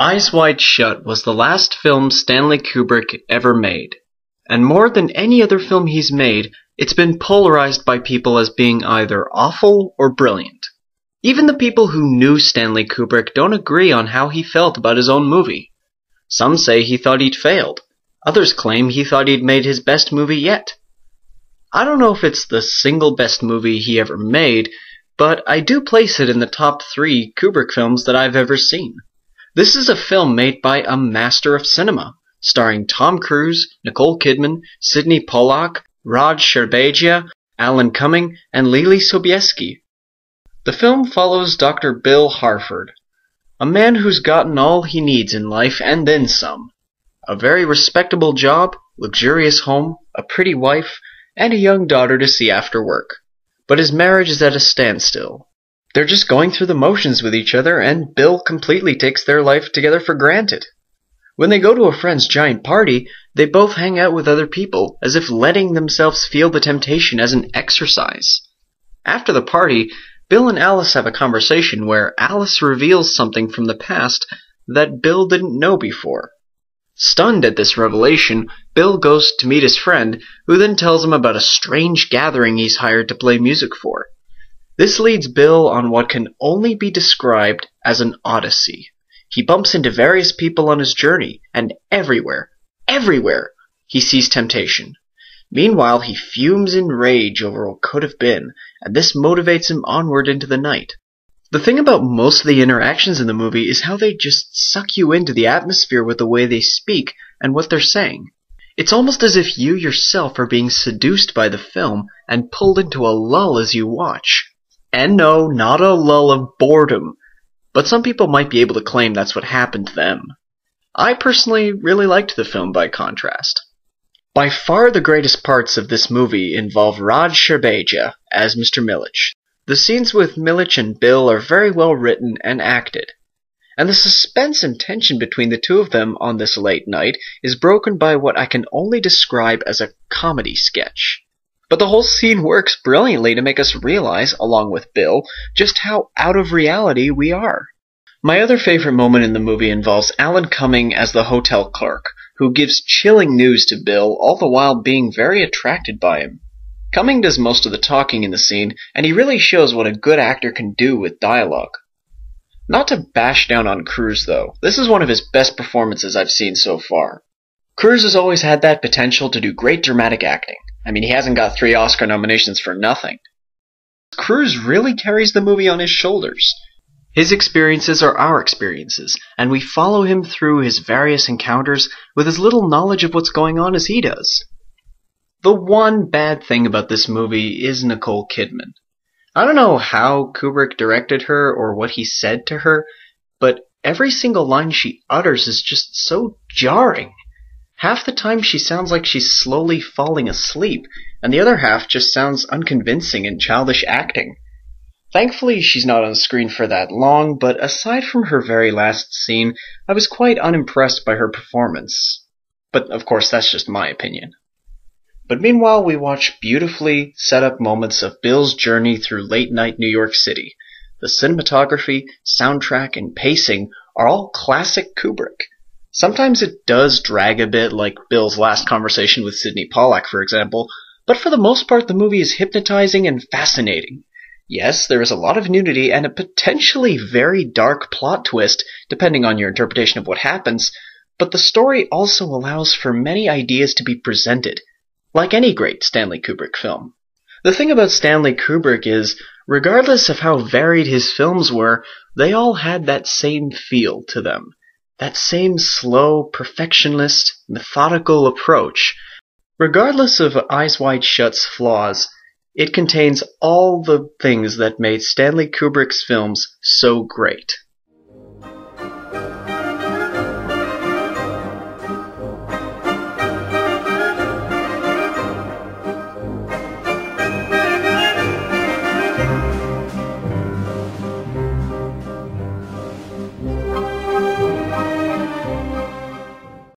Eyes Wide Shut was the last film Stanley Kubrick ever made. And more than any other film he's made, it's been polarized by people as being either awful or brilliant. Even the people who knew Stanley Kubrick don't agree on how he felt about his own movie. Some say he thought he'd failed. Others claim he thought he'd made his best movie yet. I don't know if it's the single best movie he ever made, but I do place it in the top 3 Kubrick films that I've ever seen. This is a film made by a master of cinema, starring Tom Cruise, Nicole Kidman, Sidney Pollack, Rod Serbigia, Alan Cumming, and Leelee Sobieski. The film follows Dr. Bill Harford, a man who's gotten all he needs in life and then some. A very respectable job, luxurious home, a pretty wife, and a young daughter to see after work. But his marriage is at a standstill. They're just going through the motions with each other, and Bill completely takes their life together for granted. When they go to a friend's giant party, they both hang out with other people, as if letting themselves feel the temptation as an exercise. After the party, Bill and Alice have a conversation where Alice reveals something from the past that Bill didn't know before. Stunned at this revelation, Bill goes to meet his friend, who then tells him about a strange gathering he's hired to play music for. This leads Bill on what can only be described as an odyssey. He bumps into various people on his journey, and everywhere, he sees temptation. Meanwhile, he fumes in rage over what could have been, and this motivates him onward into the night. The thing about most of the interactions in the movie is how they just suck you into the atmosphere with the way they speak and what they're saying. It's almost as if you yourself are being seduced by the film and pulled into a lull as you watch. And no, not a lull of boredom, but some people might be able to claim that's what happened to them. I personally really liked the film by contrast. By far the greatest parts of this movie involve Rod Serbigia as Mr. Milich. The scenes with Milich and Bill are very well written and acted, and the suspense and tension between the two of them on this late night is broken by what I can only describe as a comedy sketch. But the whole scene works brilliantly to make us realize, along with Bill, just how out of reality we are. My other favorite moment in the movie involves Alan Cumming as the hotel clerk, who gives chilling news to Bill, all the while being very attracted by him. Cumming does most of the talking in the scene, and he really shows what a good actor can do with dialogue. Not to bash down on Cruise, though. This is one of his best performances I've seen so far. Cruise has always had that potential to do great dramatic acting. I mean, he hasn't got 3 Oscar nominations for nothing. Cruise really carries the movie on his shoulders. His experiences are our experiences, and we follow him through his various encounters with as little knowledge of what's going on as he does. The one bad thing about this movie is Nicole Kidman. I don't know how Kubrick directed her or what he said to her, but every single line she utters is just so jarring. Half the time she sounds like she's slowly falling asleep, and the other half just sounds unconvincing and childish acting. Thankfully, she's not on screen for that long, but aside from her very last scene, I was quite unimpressed by her performance. But of course, that's just my opinion. But meanwhile, we watch beautifully set up moments of Bill's journey through late-night New York City. The cinematography, soundtrack, and pacing are all classic Kubrick. Sometimes it does drag a bit, like Bill's last conversation with Sidney Pollack, for example, but for the most part the movie is hypnotizing and fascinating. Yes, there is a lot of nudity and a potentially very dark plot twist, depending on your interpretation of what happens, but the story also allows for many ideas to be presented, like any great Stanley Kubrick film. The thing about Stanley Kubrick is, regardless of how varied his films were, they all had that same feel to them. That same slow, perfectionist, methodical approach. Regardless of Eyes Wide Shut's flaws, it contains all the things that made Stanley Kubrick's films so great.